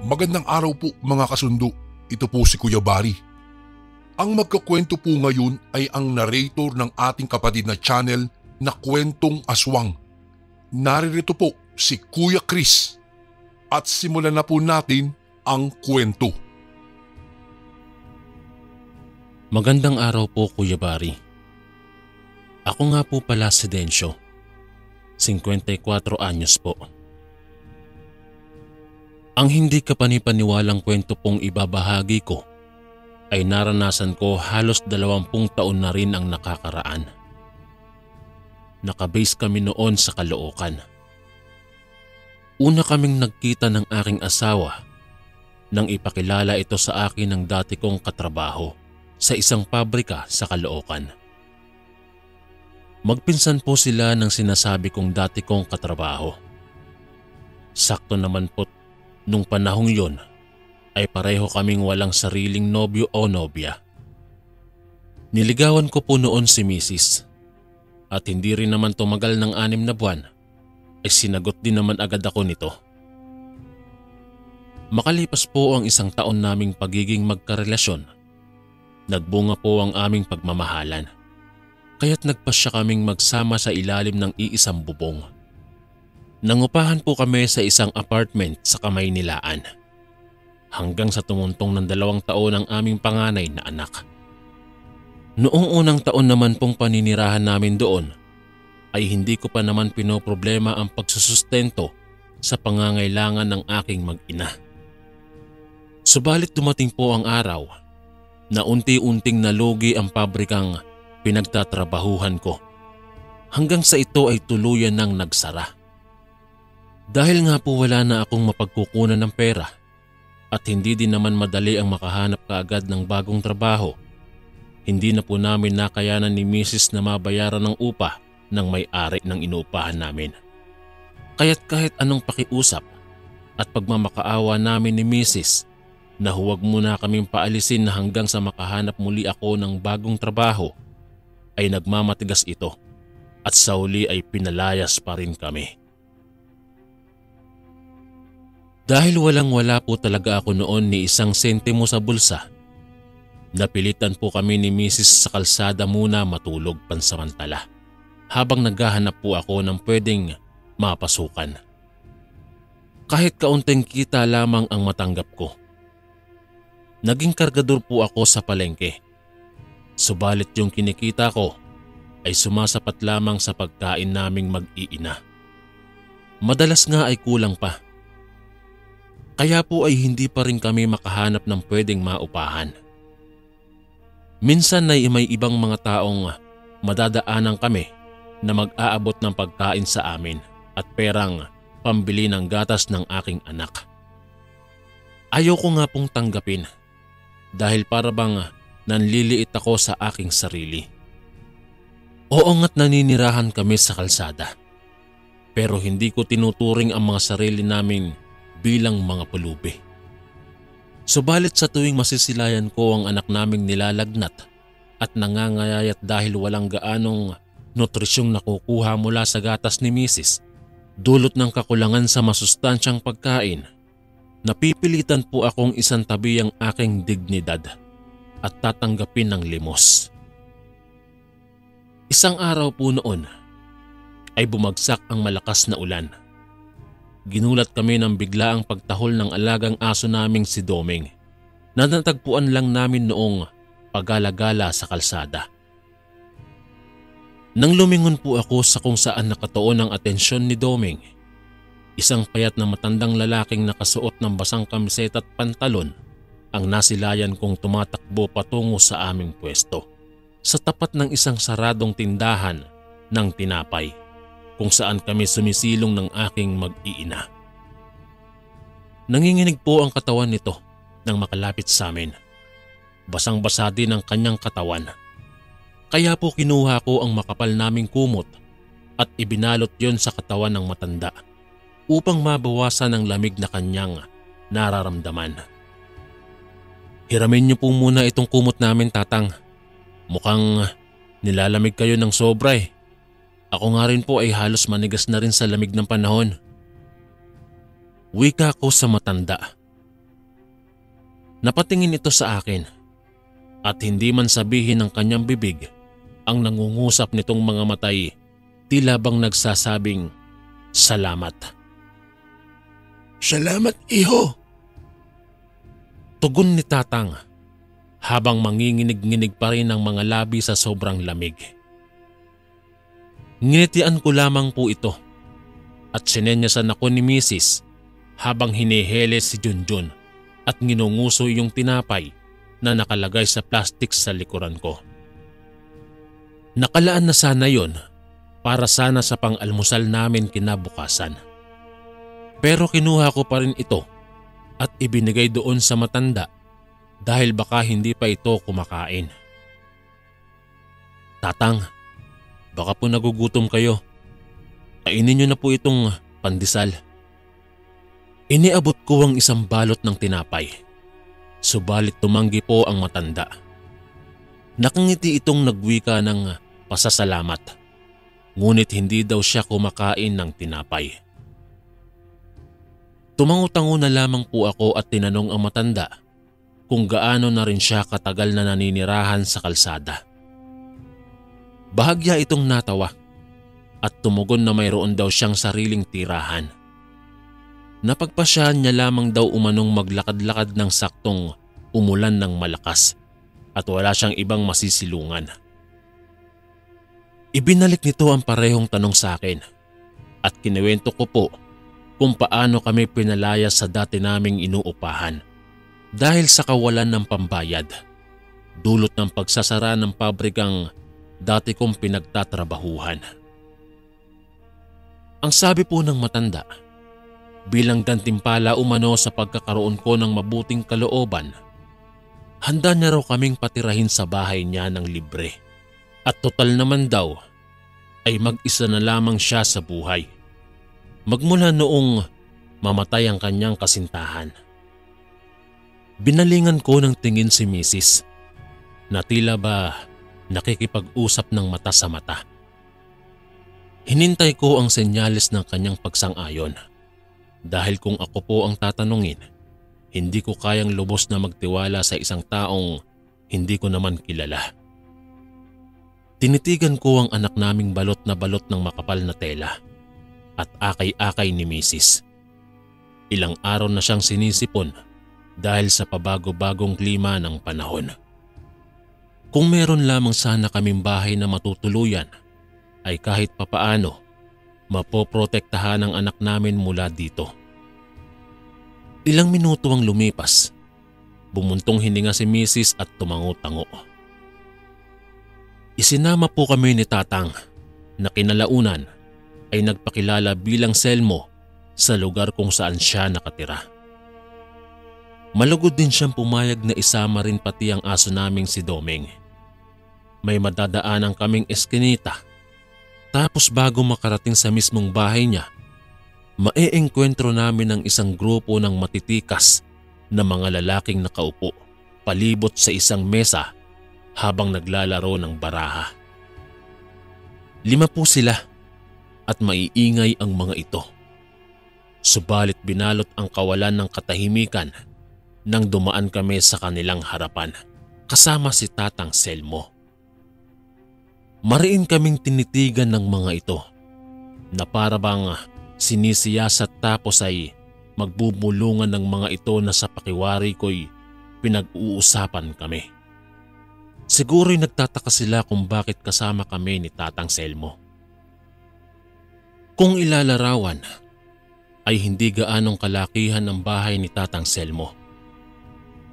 Magandang araw po mga kasundo, ito po si Kuya Bari. Ang magkakwento po ngayon ay ang narrator ng ating kapatid na channel na Kwentong Aswang. Naririto po si Kuya Chris at simulan na po natin ang kwento. Magandang araw po Kuya Bari. Ako nga po pala si Densyo, 54 anyos po. Ang hindi kapanipaniwalang kwento pong ibabahagi ko ay naranasan ko halos 20 taon na rin ang nakakaraan. Nakabase kami noon sa Caloocan. Una kaming nagkita ng aking asawa nang ipakilala ito sa akin ng dati kong katrabaho sa isang pabrika sa Caloocan. Magpinsan po sila ng sinasabi kong dati kong katrabaho. Sakto naman po nung panahong yon ay pareho kaming walang sariling nobyo o nobya. Niligawan ko po noon si Mrs. At hindi rin naman tumagal ng 6 na buwan ay sinagot din naman agad ako nito. Makalipas po ang 1 taon naming pagiging magkarelasyon, nagbunga po ang aming pagmamahalan. Kaya't nagpasya kaming magsama sa ilalim ng iisang bubong. Nangupahan po kami sa isang apartment sa Kamaynilaan hanggang sa tumuntong ng 2 taon ang aming panganay na anak. Noong unang taon naman pong paninirahan namin doon ay hindi ko pa naman pinoproblema ang pagsusustento sa pangangailangan ng aking mag-ina. Subalit dumating po ang araw na unti-unting nalugi ang pabrikang pinagtatrabahuhan ko hanggang sa ito ay tuluyan ng nagsara. Dahil nga po wala na akong mapagkukunan ng pera at hindi din naman madali ang makahanap kaagad ng bagong trabaho, hindi na po namin nakayanan ni Mrs. na mabayaran ng upa ng may-ari ng inuupahan namin. Kaya't kahit anong pakiusap at pagmamakaawa namin ni Mrs. na huwag muna kaming paalisin na hanggang sa makahanap muli ako ng bagong trabaho, ay nagmamatigas ito at sa huli ay pinalayas pa rin kami. Dahil walang-wala po talaga ako noon ni 1 sentimo sa bulsa, napilitan po kami ni Mrs. sa kalsada muna matulog pansamantala habang naghahanap po ako ng pwedeng mapasukan. Kahit kaunting kita lamang ang matanggap ko. Naging kargador po ako sa palengke. Subalit yung kinikita ko ay sumasapat lamang sa pagkain naming mag-iina. Madalas nga ay kulang pa. Kaya po ay hindi pa rin kami makahanap ng pwedeng maupahan. Minsan ay may ibang mga taong madadaanan kami na mag-aabot ng pagkain sa amin at perang pambili ng gatas ng aking anak. Ayoko nga pong tanggapin dahil para bang nanliliit ako sa aking sarili. Oo nga't naninirahan kami sa kalsada, pero hindi ko tinuturing ang mga sarili namin bilang mga pulubi. Subalit sa tuwing masisilayan ko ang anak naming nilalagnat at nangangayayat dahil walang gaanong nutrisyong nakukuha mula sa gatas ni Mrs. dulot ng kakulangan sa masustansyang pagkain, napipilitan po akong isantabi ang aking dignidad at tatanggapin ng limos. Isang araw po noon ay bumagsak ang malakas na ulan. Ginulat kami ng biglaang pagtahol ng alagang aso naming si Doming na natagpuan lang namin noong pagala-gala sa kalsada. Nang lumingon po ako sa kung saan nakatuon ang atensyon ni Doming, isang payat na matandang lalaking nakasuot ng basang kamiseta at pantalon ang nasilayan kong tumatakbo patungo sa aming pwesto sa tapat ng isang saradong tindahan ng tinapay kung saan kami sumisilong ng aking mag-iina. Nanginginig po ang katawan nito nang makalapit sa amin. Basang-basa din ang kanyang katawan. Kaya po kinuha ko ang makapal naming kumot at ibinalot yon sa katawan ng matanda upang mabawasan ang lamig na kanyang nararamdaman. Hiramin niyo po muna itong kumot namin, tatang. Mukhang nilalamig kayo ng sobra eh. Ako nga rin po ay halos manigas na rin sa lamig ng panahon. Wika ko sa matanda Napatingin ito sa akin at hindi man sabihin ng kanyang bibig, ang nangungusap nitong mga matay tila bang nagsasabing, "Salamat." "Salamat, iho." Tugon ni Tatang habang manginginig-nginig pa rin ang mga labi sa sobrang lamig. Nginitian ko lamang po ito at sinenyasan ako ni Mrs. habang hiniheles si Junjun at nginunguso yung tinapay na nakalagay sa plastic sa likuran ko. Nakalaan na sana yon para sana sa pang-almusal namin kinabukasan. Pero kinuha ko pa rin ito at ibinigay doon sa matanda dahil baka hindi pa ito kumakain. "Tatang, baka po nagugutom kayo. Kainin niyo na po itong pandesal." Iniabot ko ang isang balot ng tinapay. Subalit tumanggi po ang matanda. Nakangiti itong nagwika ng pasasalamat. Ngunit hindi daw siya kumakain ng tinapay. Tumango-tango na lamang po ako at tinanong ang matanda kung gaano na rin siya katagal na naninirahan sa kalsada. Bahagya itong natawa at tumugon na mayroon daw siyang sariling tirahan. Napagpasyahan niya lamang daw umanong maglakad-lakad ng saktong umulan ng malakas at wala siyang ibang masisilungan. Ibinalik nito ang parehong tanong sa akin at kinuwento ko po kung paano kami pinalaya sa dati naming inuupahan dahil sa kawalan ng pambayad, dulot ng pagsasara ng pabrikang dati kong pinagtatrabahuhan. Ang sabi po ng matanda, bilang gantimpala umano sa pagkakaroon ko ng mabuting kalooban, handa niya raw kaming patirahin sa bahay niya ng libre. At total naman daw ay mag-isa na lamang siya sa buhay, magmula noong mamatay ang kanyang kasintahan. Binalingan ko ng tingin si Mrs. na tila ba nakikipag-usap ng mata sa mata. Hinintay ko ang senyales ng kanyang pagsang-ayon dahil kung ako po ang tatanungin, hindi ko kayang lubos na magtiwala sa isang taong hindi ko naman kilala. Tinitigan ko ang anak naming balot na balot ng makapal na tela at akay-akay ni Mrs. Ilang araw na siyang sinisipon dahil sa pabago-bagong klima ng panahon. Kung meron lamang sana kaming bahay na matutuluyan, ay kahit papaano mapoprotektahan ang anak namin mula dito. Ilang minuto ang lumipas. Bumuntong hininga si Mrs. at tumango-tango. Isinama po kami ni Tatang na kinalaunan ay nagpakilala bilang Selmo sa lugar kung saan siya nakatira. Malugod din siyang pumayag na isama rin pati ang aso naming si Domeng. May madadaanan kaming eskinita, tapos bago makarating sa mismong bahay niya, maeengkwentro namin ang isang grupo ng matitikas na mga lalaking nakaupo palibot sa isang mesa habang naglalaro ng baraha. 5 po sila at maiingay ang mga ito. Subalit binalot ang kawalan ng katahimikan nang dumaan kami sa kanilang harapan kasama si Tatang Selmo. Mariin kaming tinitigan ng mga ito na para bang sinisiyasat tapos ay magbubulungan ng mga ito na sa pakiwari ko'y pinag-uusapan kami. Siguro'y nagtataka sila kung bakit kasama kami ni Tatang Selmo. Kung ilalarawan ay hindi gaanong kalakihan ang bahay ni Tatang Selmo.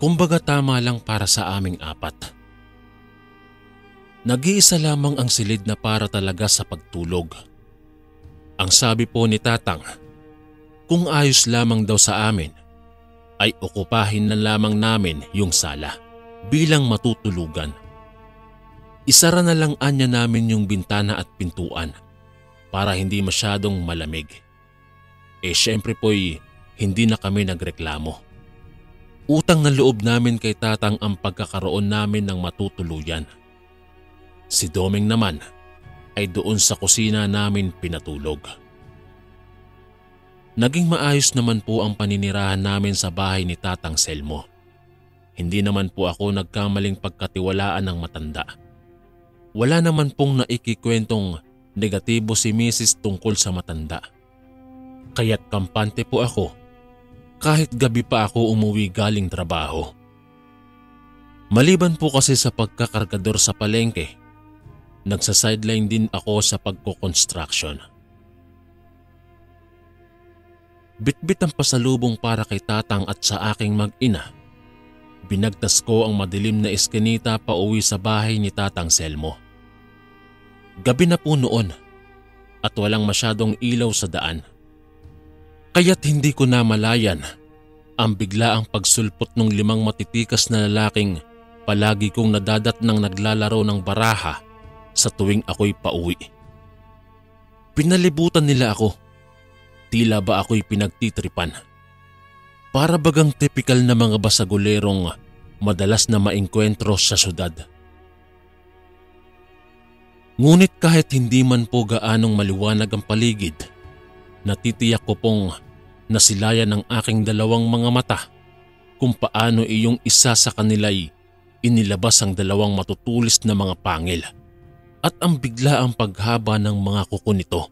Kumbaga tama lang para sa aming 4. Nag-iisa lamang ang silid na para talaga sa pagtulog. Ang sabi po ni Tatang, kung ayos lamang daw sa amin, ay okupahin na lamang namin yung sala bilang matutulugan. Isara na lang anya namin yung bintana at pintuan para hindi masyadong malamig. Syempre po'y hindi na kami nagreklamo. Utang na loob namin kay Tatang ang pagkakaroon namin ng matutuluyan. Si Domeng naman ay doon sa kusina namin pinatulog. Naging maayos naman po ang paninirahan namin sa bahay ni Tatang Selmo. Hindi naman po ako nagkamaling pagkatiwalaan ng matanda. Wala naman pong naikikwentong negatibo si Mrs. tungkol sa matanda. Kaya't kampante po ako kahit gabi pa ako umuwi galing trabaho. Maliban po kasi sa pagkakargador sa palengke, nagsa-sideline din ako sa pagko-construction. Bitbit ang pasalubong para kay tatang at sa aking mag-ina. Binagtas ko ang madilim na eskinita pauwi sa bahay ni Tatang Selmo. Gabi na po noon at walang masyadong ilaw sa daan. Kaya't hindi ko namalayan ang biglaang pagsulpot ng 5 matitikas na lalaking palagi kong nadadatnang naglalaro ng baraha sa tuwing ako'y pauwi. Pinalibutan nila ako. Tila ba ako'y pinagtitripan. Para bagang tipikal na mga basagulerong madalas na maengkwentro sa syudad. Ngunit kahit hindi man po gaanong maliwanag ang paligid, natitiyak ko pong nasilayan ng aking 2 mga mata kung paano iyong isa sa kanila'y inilabas ang 2 matutulis na mga pangil at ang biglaang paghaba ng mga kuko nito.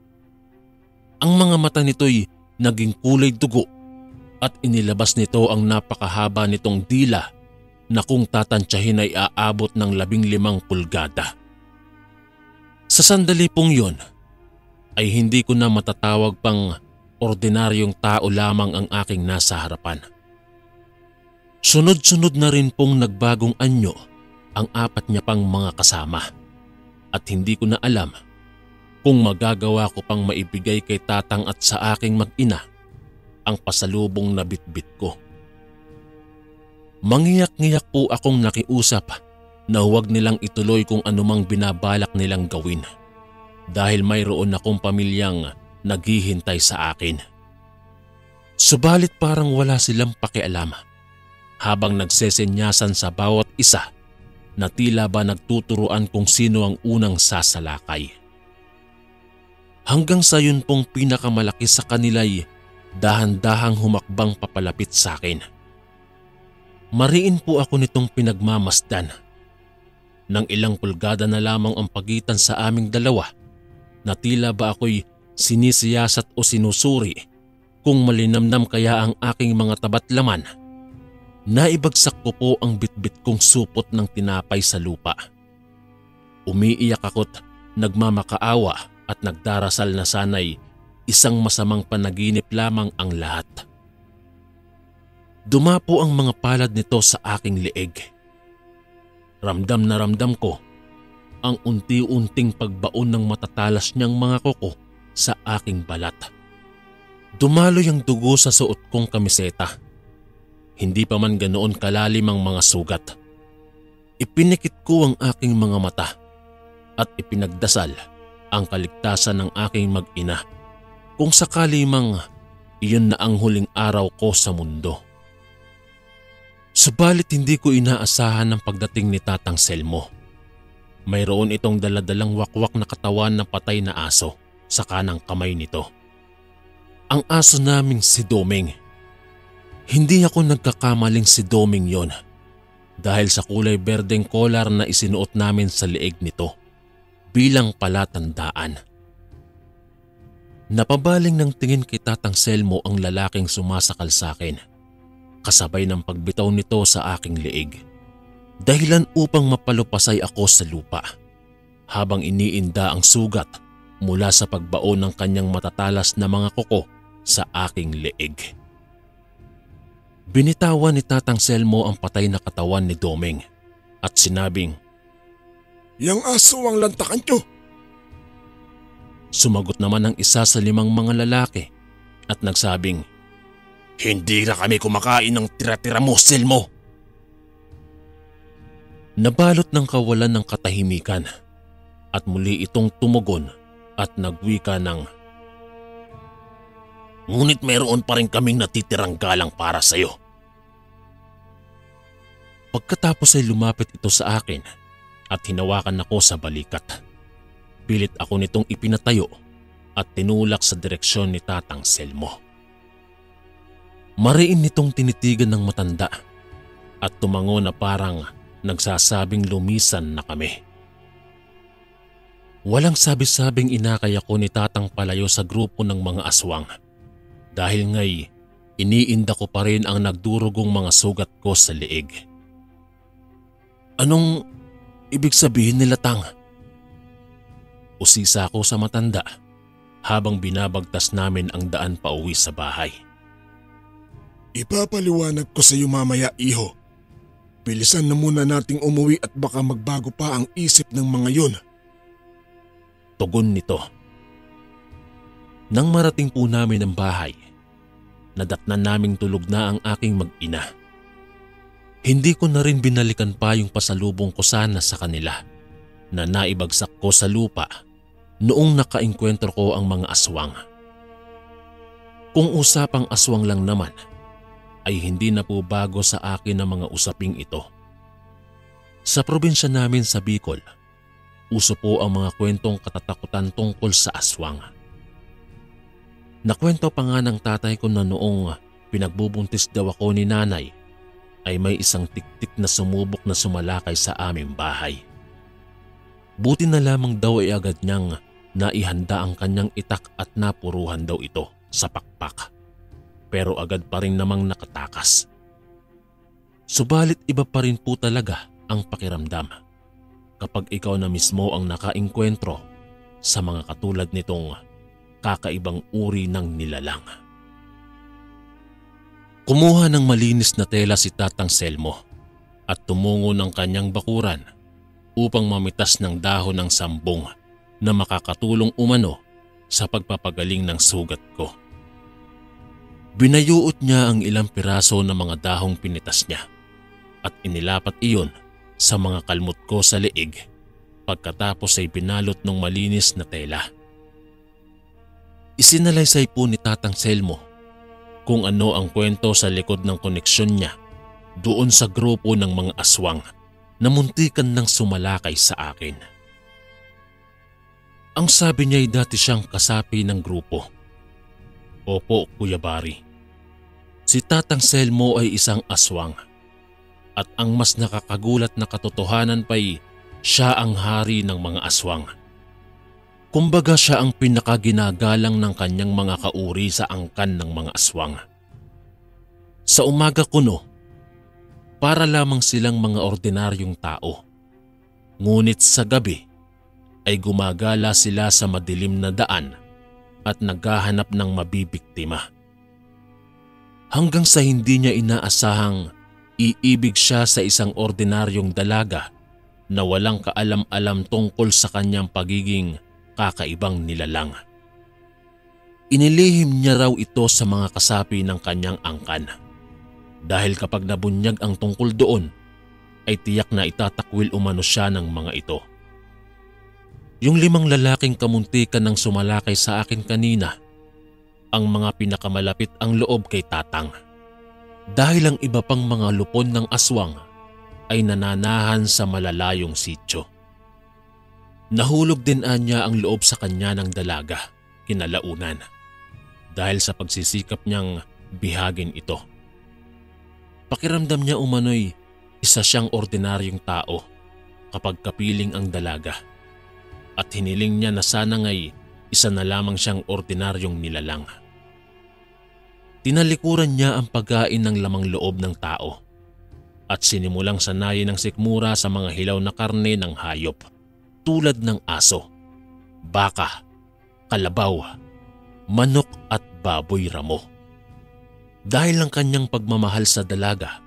Ang mga mata nito'y naging kulay dugo at inilabas nito ang napakahaba nitong dila na kung tatantyahin ay aabot ng 15 pulgada. Sa sandali pong yon ay hindi ko na matatawag pang ordinaryong tao lamang ang aking nasa harapan. Sunod-sunod na rin pong nagbagong anyo ang 4 niya pang mga kasama at hindi ko na alam kung magagawa ko pang maibigay kay tatang at sa aking mag-ina ang pasalubong na bitbit ko. Mangiyak-ngiyak po akong nakiusap na huwag nilang ituloy kung anumang binabalak nilang gawin dahil mayroon akong pamilyang naghihintay sa akin. Subalit parang wala silang pakialam habang nagsesenyasan sa bawat isa na tila ba nagtuturuan kung sino ang unang sasalakay. Hanggang sa yun pong pinakamalaki sa kanila'y dahan-dahang humakbang papalapit sa akin. Mariin po ako nitong pinagmamasdan. Nang ilang pulgada na lamang ang pagitan sa aming 2, na tila ba ako'y sinisiyasat o sinusuri kung malinamnam kaya ang aking mga tabat laman. Naibagsak ko po ang bitbit kong supot ng tinapay sa lupa. Umiiyak ako't nagmamakaawa at nagdarasal na sana'y isang masamang panaginip lamang ang lahat. Dumapo ang mga palad nito sa aking leeg. Ramdam na ramdam ko ang unti-unting pagbaon ng matatalas niyang mga kuko sa aking balat. Dumaloy ang dugo sa suot kong kamiseta. Hindi pa man ganoon kalalim ang mga sugat. Ipinikit ko ang aking mga mata at ipinagdasal ang kaligtasan ng aking mag-ina kung sakali mang iyon na ang huling araw ko sa mundo. Subalit hindi ko inaasahan ang pagdating ni Tatang Selmo. Mayroon itong daladalang wakwak na katawan ng patay na aso sa kanang kamay nito. Ang aso naming si Doming. Hindi ako nagkakamaling si Doming yon dahil sa kulay berdeng kolar na isinuot namin sa leeg nito bilang palatandaan. Napabaling ng tingin kay Tatang Selmo ang lalaking sumasakal sa akin, kasabay ng pagbitaw nito sa aking leeg. Dahilan upang mapalupasay ako sa lupa habang iniinda ang sugat mula sa pagbaon ng kanyang matatalas na mga kuko sa aking leeg. Binitawan ni Tatang Selmo ang patay na katawan ni Doming at sinabing, "Yang aso ang lantakan nyo." Sumagot naman ang isa sa 5 mga lalaki at nagsabing, "Hindi na kami kumakain ng tira-tira mo, Selmo." Nabalot ng kawalan ng katahimikan at muli itong tumugon at nagwika ng, "Ngunit mayroon pa rin kaming natitirang galang para sa iyo." Pagkatapos ay lumapit ito sa akin at hinawakan ako sa balikat. Pilit ako nitong ipinatayo at tinulak sa direksyon ni Tatang Selmo. Mariin nitong tinitigan ng matanda at tumango na parang nagsasabing lumisan na kami. Walang sabi-sabing inakay ako ni Tatang palayo sa grupo ng mga aswang dahil nga'y iniinda ko pa rin ang nagdurugong mga sugat ko sa liig. Anong ibig sabihin nila, Tang? Usisa ko sa matanda habang binabagtas namin ang daan pauwi sa bahay. Ipapaliwanag ko sa iyo mamaya, iho. Bilisan na muna nating umuwi at baka magbago pa ang isip ng mga yun. Tugon nito. Nang marating po namin ang bahay, nadatnan naming tulog na ang aking mag-ina. Hindi ko na rin binalikan pa yung pasalubong ko sana sa kanila na naibagsak ko sa lupa noong nakaengkwentro ko ang mga aswang. Kung usapang aswang lang naman, ay hindi na po bago sa akin ang mga usaping ito. Sa probinsya namin sa Bicol, uso po ang mga kwentong katatakutan tungkol sa aswang. Nakwento pa nga ng tatay ko na noong pinagbubuntis daw ako ni nanay ay may isang tiktik na sumubok na sumalakay sa aming bahay. Buti na lamang daw ay agad niyang naihanda ang kanyang itak at napuruhan daw ito sa pakpak. Pero agad pa rin namang nakatakas. Subalit iba pa rin po talaga ang pakiramdam kapag ikaw na mismo ang nakaengkwentro sa mga katulad nitong kakaibang uri ng nilalang. Kumuha ng malinis na tela si Tatang Selmo at tumungo ng kanyang bakuran upang mamitas ng dahon ng sambong na makakatulong umano sa pagpapagaling ng sugat ko. Binayuot niya ang ilang piraso ng mga dahong pinitas niya at inilapat iyon sa mga kalmot ko sa leeg pagkatapos ay binalot ng malinis na tela. Isinalaysay po ni Tatang Selmo kung ano ang kwento sa likod ng koneksyon niya doon sa grupo ng mga aswang na muntikan ng sumalakay sa akin. Ang sabi niya ay dati siyang kasapi ng grupo. Opo, Kuya Bari. Si Tatang Selmo ay isang aswang at ang mas nakakagulat na katotohanan pa'y siya ang hari ng mga aswang. Kumbaga siya ang pinakaginagalang ng kanyang mga kauri sa angkan ng mga aswang. Sa umaga kuno, para lamang silang mga ordinaryong tao. Ngunit sa gabi ay gumagala sila sa madilim na daan at naghahanap ng mabibiktima. Hanggang sa hindi niya inaasahang iibig siya sa isang ordinaryong dalaga na walang kaalam-alam tungkol sa kanyang pagiging kakaibang nilalang. Inilihim niya raw ito sa mga kasapi ng kanyang angkan dahil kapag nabunyag ang tungkol doon ay tiyak na itatakwil umano siya ng mga ito. Yung 5 lalaking kamuntikan ng sumalakay sa akin kanina, ang mga pinakamalapit ang loob kay Tatang. Dahil ang iba pang mga lupon ng aswang ay nananahan sa malalayong sityo. Nahulog din anya ang loob sa kanya ng dalaga kinalaunan dahil sa pagsisikap niyang bihagin ito. Pakiramdam niya umano'y isa siyang ordinaryong tao kapag kapiling ang dalaga at hiniling niya na sana nga'y isa na lamang siyang ordinaryong nilalang. Tinalikuran niya ang pagkain ng lamang loob ng tao at sinimulang sanayin ng sikmura sa mga hilaw na karne ng hayop tulad ng aso, baka, kalabaw, manok at baboy ramo. Dahil ang kanyang pagmamahal sa dalaga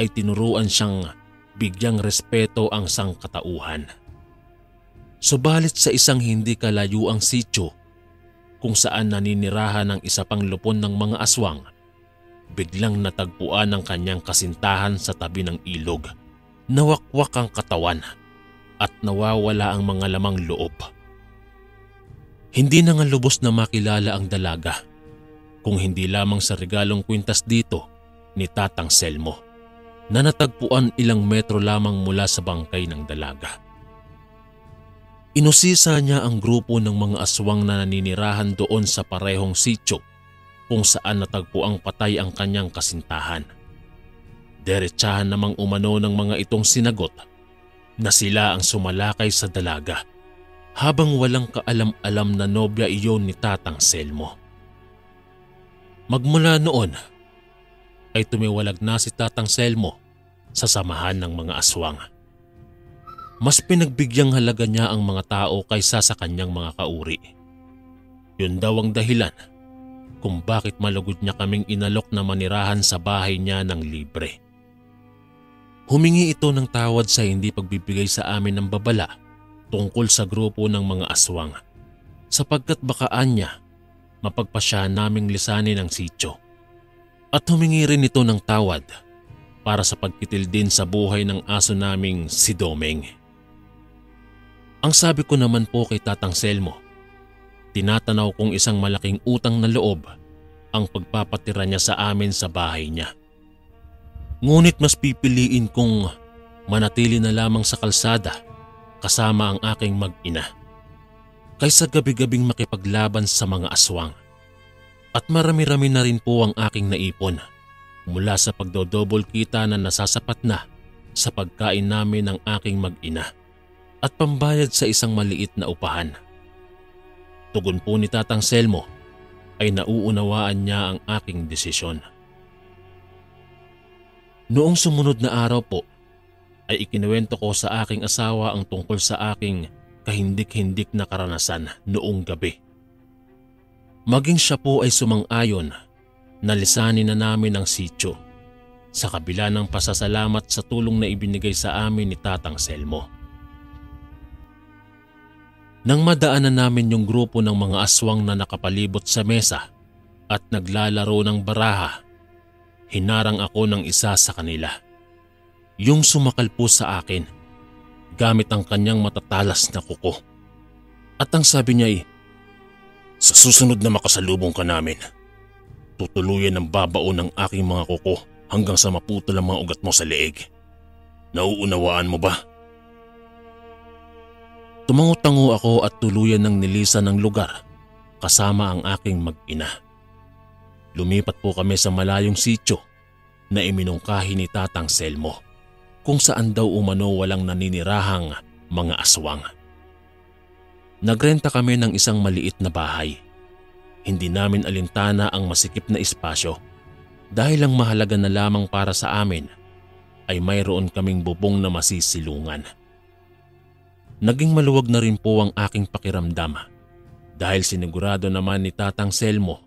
ay tinuruan siyang bigyang respeto ang sangkatauhan. Subalit sa isang hindi kalayuang sityo kung saan naninirahan ng isa pang lupon ng mga aswang, biglang natagpuan ang kanyang kasintahan sa tabi ng ilog. Nawakwak ang katawan at nawawala ang mga lamang loob. Hindi na nga lubos na makilala ang dalaga kung hindi lamang sa regalong kwintas dito ni Tatang Selmo na natagpuan ilang metro lamang mula sa bangkay ng dalaga. Inusisa niya ang grupo ng mga aswang na naninirahan doon sa parehong sityo kung saan natagpuang patay ang kanyang kasintahan. Derechahan namang umano ng mga itong sinagot na sila ang sumalakay sa dalaga habang walang kaalam-alam na nobya iyon ni Tatang Selmo. Magmula noon ay tumiwalag na si Tatang Selmo sa samahan ng mga aswang. Mas pinagbigyang halaga niya ang mga tao kaysa sa kanyang mga kauri. Yun daw ang dahilan kung bakit malugod niya kaming inalok na manirahan sa bahay niya ng libre. Humingi ito ng tawad sa hindi pagbibigay sa amin ng babala tungkol sa grupo ng mga aswang sapagkat bakaan niya mapagpasya naming lisanin ang sityo. At humingi rin ito ng tawad para sa pagkitil din sa buhay ng aso naming si Domeng. Ang sabi ko naman po kay Tatang Selmo, tinatanaw kong isang malaking utang na loob ang pagpapatira niya sa amin sa bahay niya. Ngunit mas pipiliin kong manatili na lamang sa kalsada kasama ang aking mag-ina kaysa gabi-gabing makipaglaban sa mga aswang. At marami-rami na rin po ang aking naipon mula sa pagdodouble kita na nasasapat na sa pagkain namin ng aking mag-ina at pambayad sa isang maliit na upahan. Tugon po ni Tatang Selmo ay nauunawaan niya ang aking desisyon. Noong sumunod na araw po ay ikinuwento ko sa aking asawa ang tungkol sa aking kahindik-hindik na karanasan noong gabi. Maging siya po ay sumang-ayon na lisanin na namin ang sityo sa kabila ng pasasalamat sa tulong na ibinigay sa amin ni Tatang Selmo. Nang madaanan namin yung grupo ng mga aswang na nakapalibot sa mesa at naglalaro ng baraha, hinarang ako ng isa sa kanila. Yung sumakal po sa akin gamit ang kanyang matatalas na kuko. At ang sabi niya ay, "Sa susunod na makasalubong ka namin, tutuluyan ng babaon ng aking mga kuko hanggang sa maputol ang mga ugat mo sa leeg. Nauunawaan mo ba?" Tumango-tango ako at tuluyan ng nilisan ng lugar kasama ang aking mag-ina. Lumipat po kami sa malayong sityo na iminungkahi ni Tatang Selmo kung saan daw umano walang naninirahang mga aswang. Nagrenta kami ng isang maliit na bahay. Hindi namin alintana ang masikip na espasyo dahil ang mahalaga na lamang para sa amin ay mayroon kaming bubong na masisilungan. Naging maluwag na rin po ang aking pakiramdam dahil sinigurado naman ni Tatang Selmo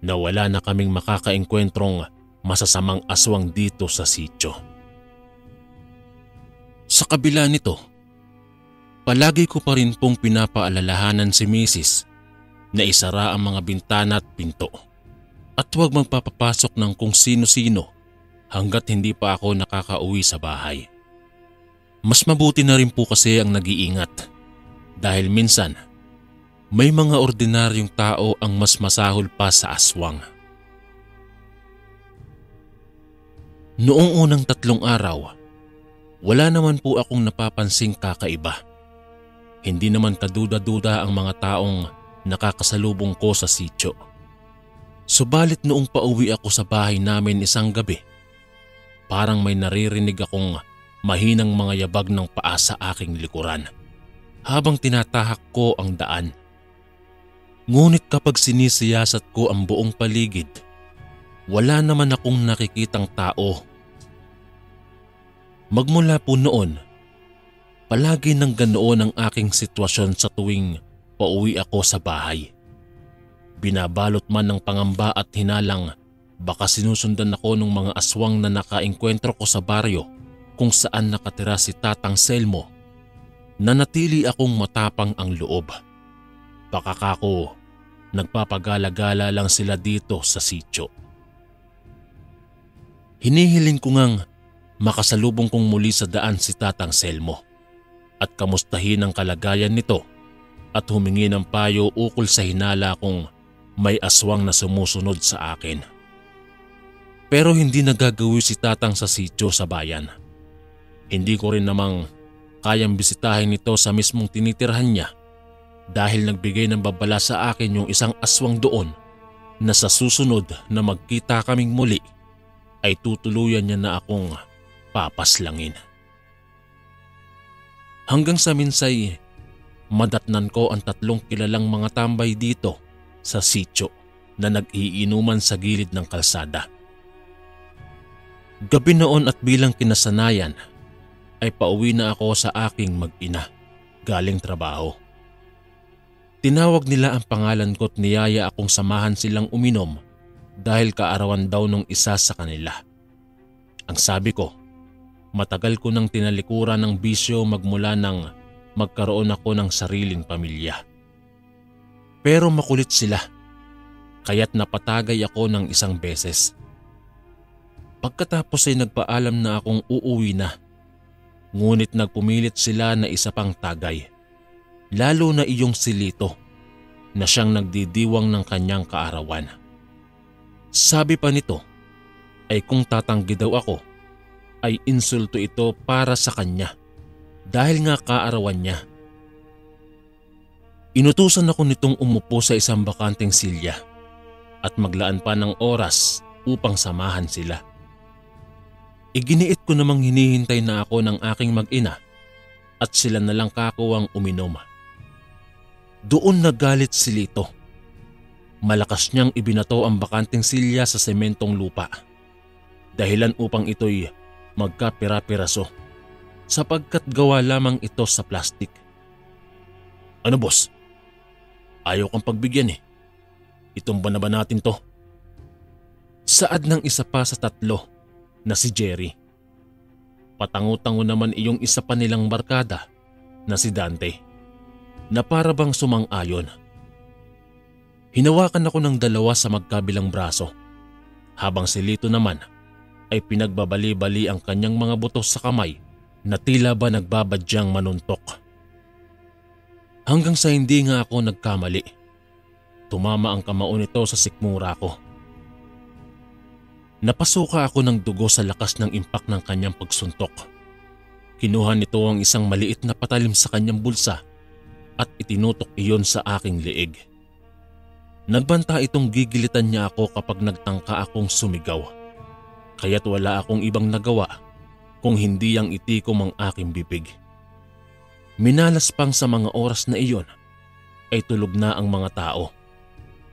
na wala na kaming makakaengkwentrong masasamang aswang dito sa sityo. Sa kabila nito, palagi ko pa rin pong pinapaalalahanan si Mrs. na isara ang mga bintana at pinto at huwag magpapapasok ng kung sino-sino hanggat hindi pa ako nakakauwi sa bahay. Mas mabuti na rin po kasi ang nag-iingat dahil minsan may mga ordinaryong tao ang mas masahol pa sa aswang. Noong unang 3 araw, wala naman po akong napapansing kakaiba. Hindi naman kaduda-duda ang mga taong nakakasalubong ko sa sityo. Subalit noong pauwi ako sa bahay namin isang gabi, parang may naririnig akong mahinang mga yabag ng paa sa aking likuran habang tinatahak ko ang daan. Ngunit kapag sinisiyasat ko ang buong paligid, wala naman akong nakikitang tao. Magmula po noon, palagi nang ganoon ang aking sitwasyon sa tuwing pauwi ako sa bahay. Binabalot man ng pangamba at hinalang baka sinusundan ako ng mga aswang na nakaengkwentro ko sa baryo kung saan nakatira si Tatang Selmo, nanatili akong matapang ang loob. Baka kako nagpapagala-gala lang sila dito sa sityo. Hinihiling ko ngang makasalubong kong muli sa daan si Tatang Selmo at kamustahin ang kalagayan nito at humingi ng payo ukol sa hinala kung may aswang na sumusunod sa akin. Pero hindi nagagawi si Tatang sa sityo sa bayan. Hindi ko rin namang kayang bisitahin ito sa mismong tinitirhan niya dahil nagbigay ng babala sa akin yung isang aswang doon na sa susunod na magkita kaming muli ay tutuluyan niya na akong papaslangin. Hanggang sa minsay, madatnan ko ang 3 kilalang mga tambay dito sa sitio na nag-iinuman sa gilid ng kalsada. Gabi noon at bilang kinasanayan ay pauwi na ako sa aking mag-ina galing trabaho. Tinawag nila ang pangalan ko at niyaya akong samahan silang uminom dahil kaarawan daw nung isa sa kanila. Ang sabi ko, matagal ko nang tinalikuran ng bisyo magmula nang magkaroon ako ng sariling pamilya. Pero makulit sila, kaya't napatagay ako ng 1 beses. Pagkatapos ay nagpaalam na akong uuwi na, ngunit nagpumilit sila na isa pang tagay, lalo na iyong si Lito na siyang nagdidiwang ng kanyang kaarawan. Sabi pa nito ay kung tatanggi daw ako ay insulto ito para sa kanya dahil nga kaarawan niya. Inutusan ako nitong umupo sa isang bakanteng silya at maglaan pa ng oras upang samahan sila. Iginiit ko namang hinihintay na ako ng aking mag-ina at sila na lang kakuwang uminom. Doon nagalit si Lito. Malakas niyang ibinato ang bakanteng silya sa sementong lupa. Dahilan upang ito'y magkapira-piraso sapagkat gawa lamang ito sa plastik. Ano boss? Ayaw kang pagbigyan eh. Itumba na ba natin to? Saad ng isa pa sa 3 na si Jerry. Patango-tango naman iyong isa pa nilang barkada na si Dante na para bang sumang-ayon. Hinawakan ako ng 2 sa magkabilang braso habang si Lito naman ay pinagbabali-bali ang kanyang mga buto sa kamay na tila ba nagbabadyang manuntok. Hanggang sa hindi nga ako nagkamali, tumama ang kamao nito sa sikmura ko. Napasuka ako ng dugo sa lakas ng impak ng kanyang pagsuntok. Kinuha nito ang isang maliit na patalim sa kanyang bulsa at itinutok iyon sa aking leeg. Nagbanta itong gigilitan niya ako kapag nagtangka akong sumigaw. Kaya't wala akong ibang nagawa kung hindi ang itikom ang aking bibig. Minalas pang sa mga oras na iyon ay tulog na ang mga tao,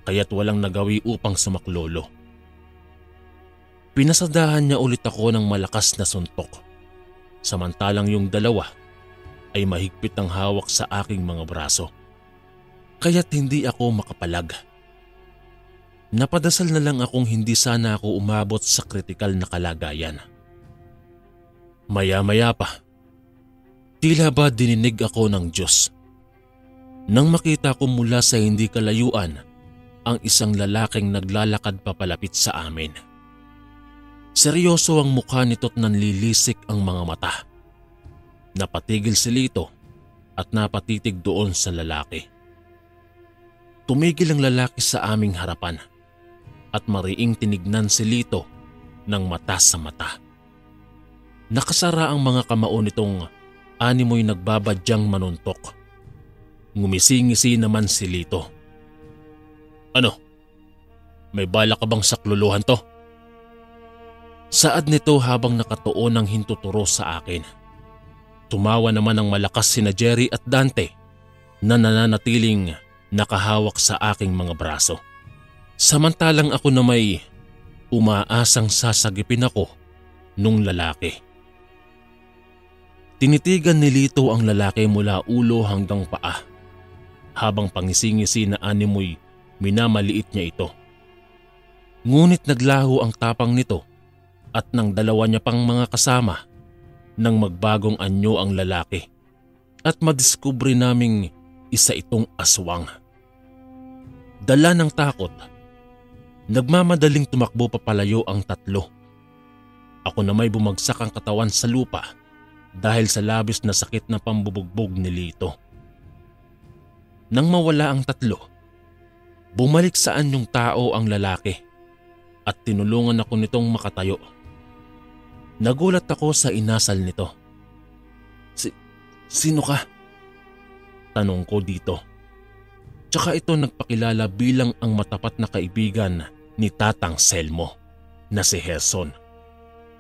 kaya't walang nagawi upang sumaklolo. Pinasadahan niya ulit ako ng malakas na suntok, samantalang yung 2 ay mahigpit ang hawak sa aking mga braso. Kaya't hindi ako makapalag. Napadasal na lang akong hindi sana ako umabot sa kritikal na kalagayan. Maya-maya pa, tila ba dininig ako ng Diyos. Nang makita ko mula sa hindi kalayuan ang isang lalaking naglalakad papalapit sa amin. Seryoso ang mukha nito't nanlilisik ang mga mata. Napatigil si Lito at napatitig doon sa lalaki. Tumigil ang lalaki sa aming harapan at mariing tinignan si Lito ng mata sa mata. Nakasara ang mga kamao nitong animoy nagbabadyang manuntok. Ngumisi-ngisi naman si Lito. Ano? May bala ka bang sakluluhan to? Saad nito habang nakatuon ng hintuturo sa akin. Tumawa naman ng malakas sina Jerry at Dante na nananatiling nakahawak sa aking mga braso. Samantalang ako na may umaasang sasagipin ako nung lalaki. Tinitigan ni Lito ang lalaki mula ulo hanggang paa habang pangisingisi na animoy minamaliit niya ito. Ngunit naglaho ang tapang nito at ng 2 niya pang mga kasama nang magbagong anyo ang lalaki at madiskubre naming isa itong aswang. Dala ng takot, nagmamadaling tumakbo papalayo ang 3. Ako na may bumagsak ang katawan sa lupa dahil sa labis na sakit na pambubugbog ni Lito. Nang mawala ang 3, bumalik sa anyong tao ang lalaki at tinulungan ako nitong makatayo. Nagulat ako sa inasal nito. Sino ka? Tanong ko dito. Tsaka ito nagpakilala bilang ang matapat na kaibigan ni Tatang Selmo na si Gerson.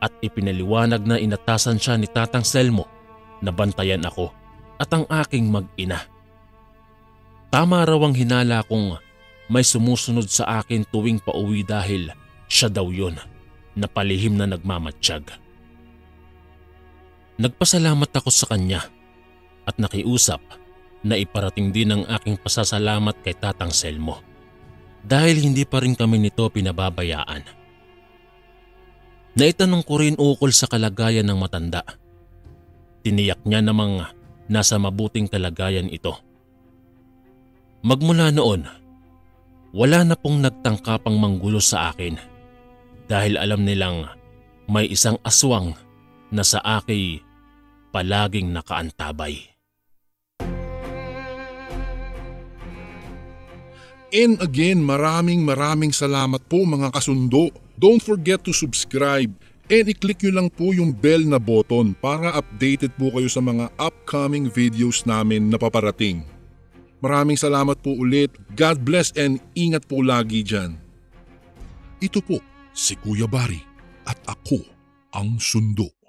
at ipinaliwanag na inatasan siya ni Tatang Selmo na bantayan ako at ang aking mag-ina. Tama raw ang hinala kong may sumusunod sa akin tuwing pauwi dahil siya daw yun na palihim na nagmamatsyag. Nagpasalamat ako sa kanya at nakiusap na iparating din ang aking pasasalamat kay Tatang Selmo dahil hindi pa rin kami nito pinababayaan. Naitanong ko rin ukol sa kalagayan ng matanda. Tiniyak niya namang nasa mabuting kalagayan ito. Magmula noon, wala na pong nagtangkapang manggulo sa akin dahil alam nilang may isang aswang na sa akin palaging nakaantabay. And again, maraming salamat po mga kasundo. Don't forget to subscribe and i-click nyo lang po yung bell na button para updated po kayo sa mga upcoming videos namin na paparating. Maraming salamat po ulit. God bless and ingat po lagi dyan. Ito po si Kuya Bari at ako ang Sundo.